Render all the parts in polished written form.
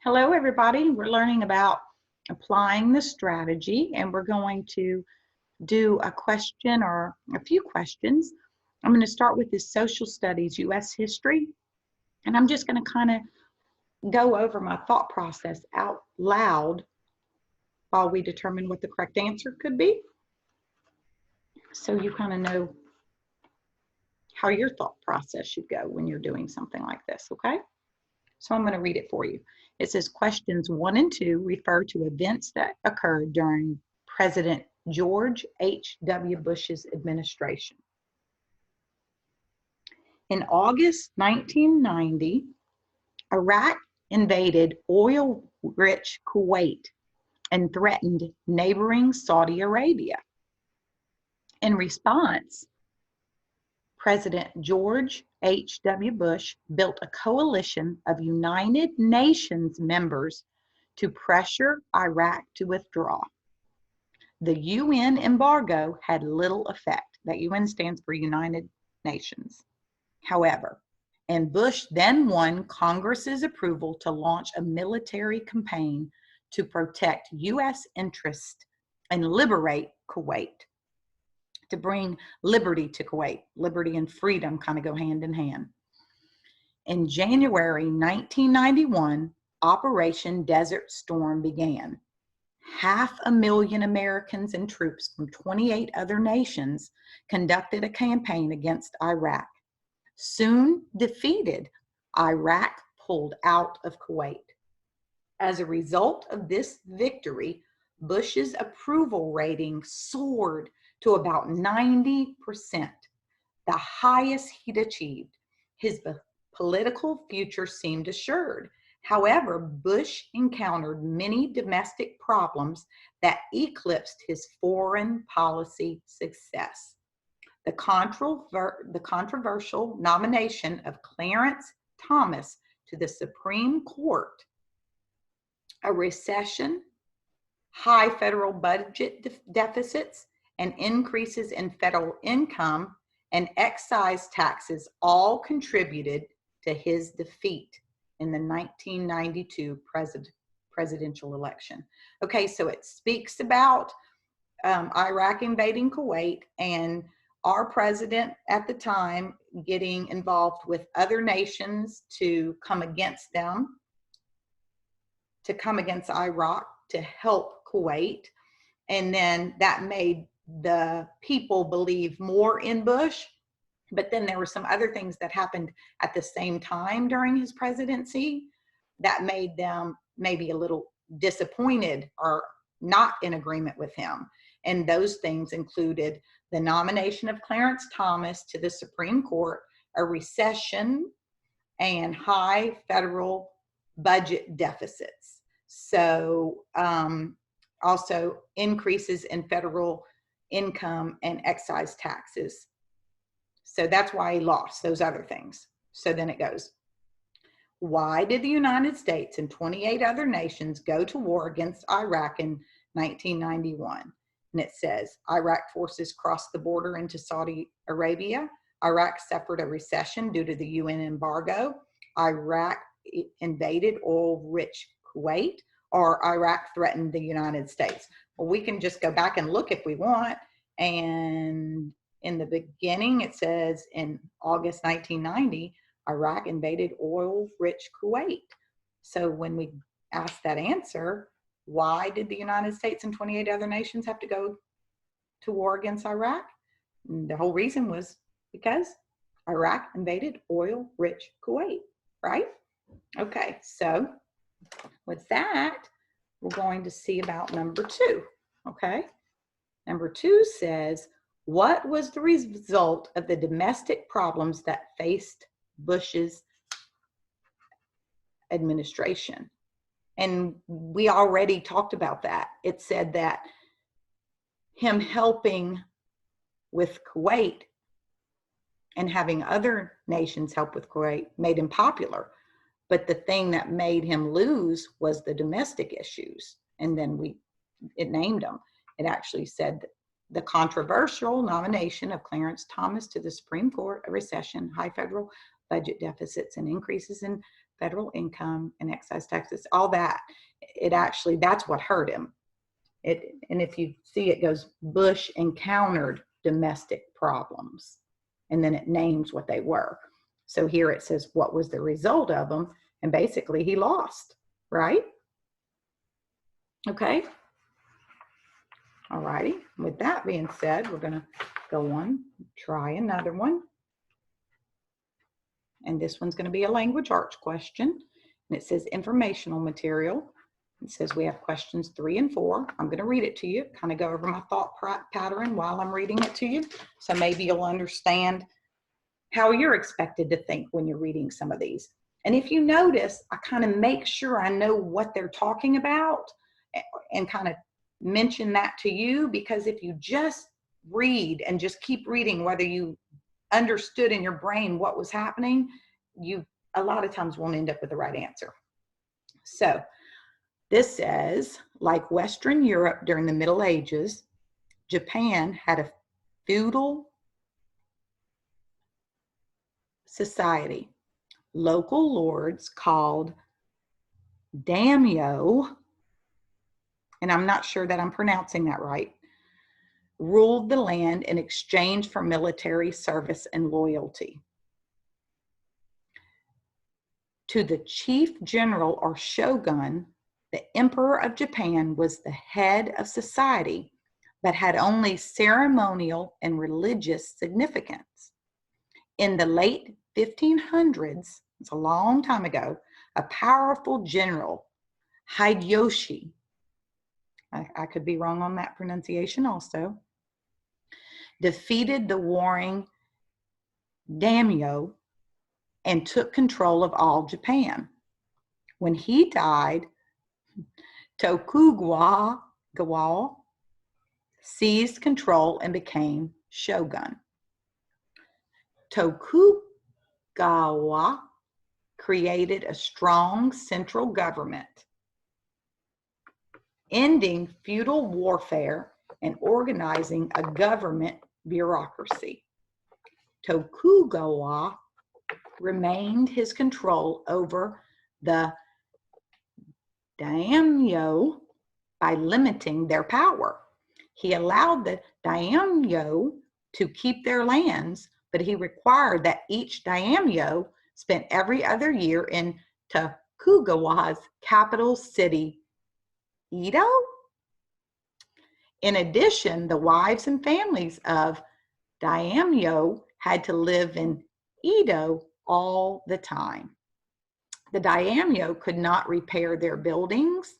Hello, everybody. We're learning about applying the strategy, and we're going to do a question or a few questions. I'm going to start with this social studies, U.S. history, and I'm just going to kind of go over my thought process out loud while we determine what the correct answer could be. So you kind of know how your thought process should go when you're doing something like this, okay? So I'm going to read it for you. It says questions 1 and 2 refer to events that occurred during President George H.W. Bush's administration. In August 1990, Iraq invaded oil-rich Kuwait and threatened neighboring Saudi Arabia. In response, President George H.W. Bush built a coalition of United Nations members to pressure Iraq to withdraw. The UN embargo had little effect. That UN stands for United Nations. However, and Bush then won Congress's approval to launch a military campaign to protect U.S. interests and liberate Kuwait. To bring liberty to Kuwait. Liberty and freedom kind of go hand in hand. In January 1991, Operation Desert Storm began. 500,000 Americans and troops from 28 other nations conducted a campaign against Iraq. Soon defeated, Iraq pulled out of Kuwait. As a result of this victory, Bush's approval rating soared to about 90%, the highest he'd achieved. His political future seemed assured. However, Bush encountered many domestic problems that eclipsed his foreign policy success. The controversial nomination of Clarence Thomas to the Supreme Court, a recession, high federal budget deficits, and increases in federal income and excise taxes all contributed to his defeat in the 1992 presidential election. Okay, so it speaks about Iraq invading Kuwait and our president at the time getting involved with other nations to come against them, to come against Iraq, to help Kuwait. And then that made the people believe more in Bush. But then there were some other things that happened at the same time during his presidency that made them maybe a little disappointed or not in agreement with him. And those things included the nomination of Clarence Thomas to the Supreme Court, a recession, and high federal budget deficits. So also increases in federal income and excise taxes. So that's why he lost those other things. So then it goes, why did the United States and 28 other nations go to war against Iraq in 1991? And it says, Iraq forces crossed the border into Saudi Arabia. Iraq suffered a recession due to the UN embargo. Iraq invaded oil-rich Kuwait, or Iraq threatened the United States. Well, we can just go back and look if we want. And in the beginning, it says in August 1990, Iraq invaded oil-rich Kuwait. So when we ask that answer, why did the United States and 28 other nations have to go to war against Iraq? And the whole reason was because Iraq invaded oil-rich Kuwait, right? Okay, so with that, we're going to see about number 2, okay? Number 2 says, what was the result of the domestic problems that faced Bush's administration? And we already talked about that. It said that him helping with Kuwait and having other nations help with Kuwait made him popular. But the thing that made him lose was the domestic issues. And then it named them. It actually said the controversial nomination of Clarence Thomas to the Supreme Court, a recession, high federal budget deficits, and increases in federal income and excise taxes, all that. It actually, that's what hurt him. And if you see, it goes, Bush encountered domestic problems, and then it names what they were. So here it says what was the result of them, and basically he lost, right? Okay. All righty. With that being said, we're going to go on, try another one. And this one's going to be a language arts question. And it says informational material. It says we have questions 3 and 4. I'm going to read it to you, kind of go over my thought pattern while I'm reading it to you. So maybe you'll understand how you're expected to think when you're reading some of these. And if you notice, I kind of make sure I know what they're talking about and kind of mention that to you, because if you just read and just keep reading, whether you understood in your brain what was happening, you a lot of times won't end up with the right answer. So this says, like Western Europe during the Middle Ages, Japan had a feudal society. Local lords called daimyo, and I'm not sure that I'm pronouncing that right, ruled the land in exchange for military service and loyalty. To the chief general or shogun, the emperor of Japan was the head of society, but had only ceremonial and religious significance. In the late 1500s, it's a long time ago, a powerful general, Hideyoshi, I could be wrong on that pronunciation also, defeated the warring daimyo and took control of all Japan. When he died, Tokugawa seized control and became shogun. Tokugawa created a strong central government, ending feudal warfare and organizing a government bureaucracy. Tokugawa remained his control over the daimyo by limiting their power. He allowed the daimyo to keep their lands, but he required that each daimyo spent every other year in Tokugawa's capital city, Edo. In addition, the wives and families of daimyo had to live in Edo all the time. The daimyo could not repair their buildings,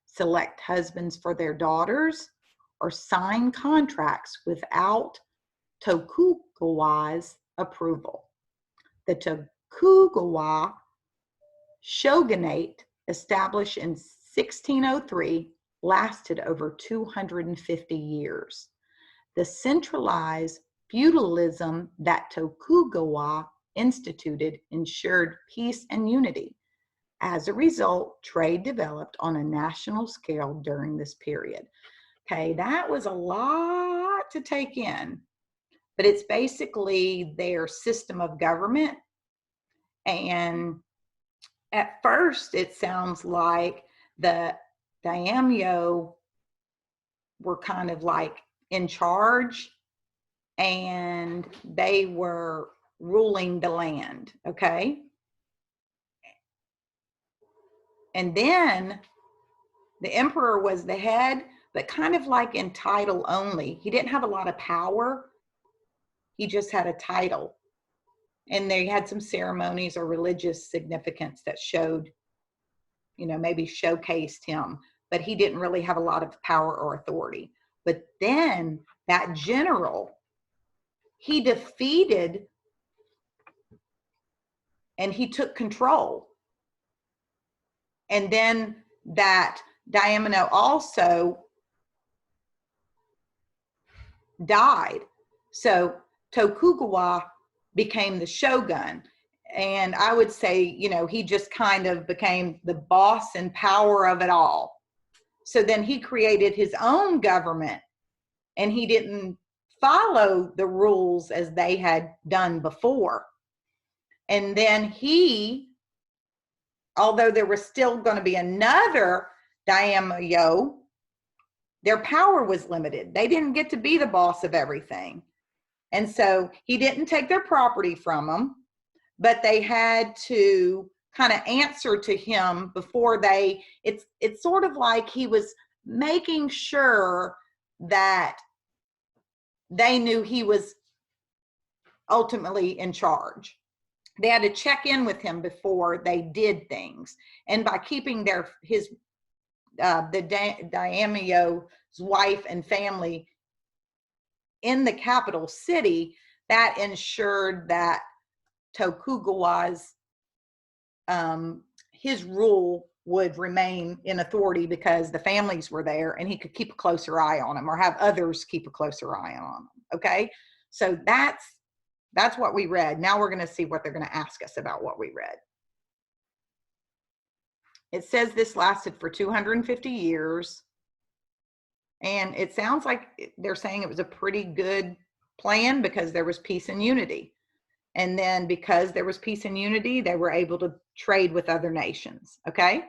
select husbands for their daughters, or sign contracts without Tokugawa's approval. The Tokugawa shogunate, established in 1603, lasted over 250 years. The centralized feudalism that Tokugawa instituted ensured peace and unity. As a result, trade developed on a national scale during this period. Okay, that was a lot to take in, but it's basically their system of government. And at first, it sounds like the daimyo were kind of like in charge and they were ruling the land, okay? And then the emperor was the head, but kind of like in title only. He didn't have a lot of power. He just had a title. And they had some ceremonies or religious significance that showed, you know, maybe showcased him, but he didn't really have a lot of power or authority. But then that general, he defeated and he took control. And then that daimyo also died. So Tokugawa became the shogun. And I would say, you know, he just kind of became the boss and power of it all. So then he created his own government and he didn't follow the rules as they had done before. And then he although there was still going to be another daimyo, their power was limited. They didn't get to be the boss of everything. And so he didn't take their property from them, but they had to kind of answer to him before it's sort of like he was making sure that they knew he was ultimately in charge. They had to check in with him before they did things. And by keeping the daimyo's wife and family in the capital city, that ensured that Tokugawa's his rule would remain in authority because the families were there and he could keep a closer eye on them or have others keep a closer eye on them. Okay, so that's what we read. Now we're going to see what they're going to ask us about what we read. It says this lasted for 250 years. And it sounds like they're saying it was a pretty good plan because there was peace and unity. And then because there was peace and unity, they were able to trade with other nations. Okay.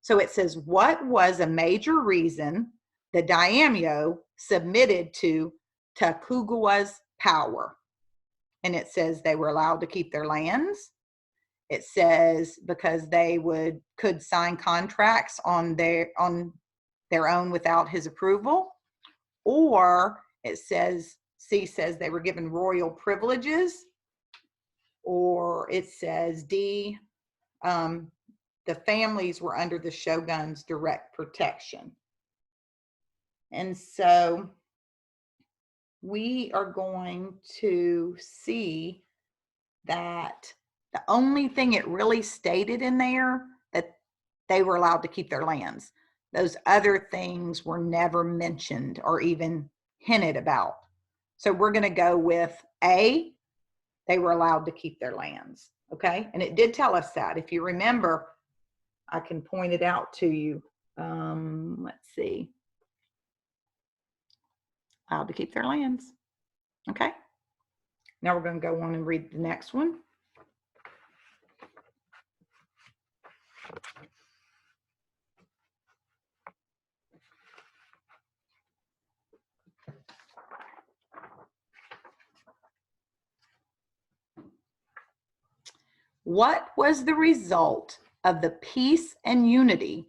So it says, what was a major reason the daimyo submitted to Tokugawa's power? And it says they were allowed to keep their lands. It says because they could sign contracts on their own without his approval. Or it says, C says they were given royal privileges. Or it says D, the families were under the shogun's direct protection. And so we are going to see that the only thing it really stated in there that they were allowed to keep their lands. Those other things were never mentioned or even hinted about. So we're going to go with A, they were allowed to keep their lands. Okay. And it did tell us that. If you remember, I can point it out to you. Let's see. Allowed to keep their lands. Okay. Now we're going to go on and read the next one. What was the result of the peace and unity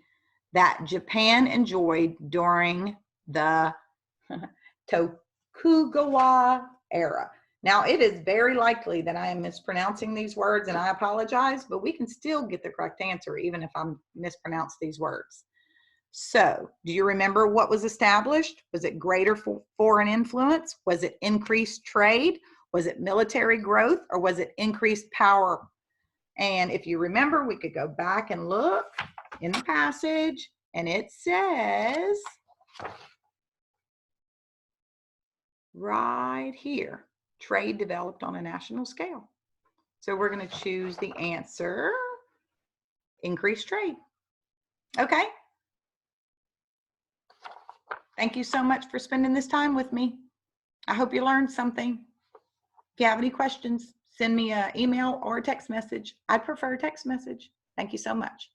that Japan enjoyed during the Tokugawa era? Now, it is very likely that I am mispronouncing these words, and I apologize, but we can still get the correct answer even if I mispronounce these words. So, do you remember what was established? Was it greater foreign influence? Was it increased trade? Was it military growth? Or was it increased power? And if you remember, we could go back and look in the passage, and it says right here, trade developed on a national scale. So we're going to choose the answer, increased trade. Okay. Thank you so much for spending this time with me. I hope you learned something. If you have any questions, send me an email or a text message. I'd prefer a text message. Thank you so much.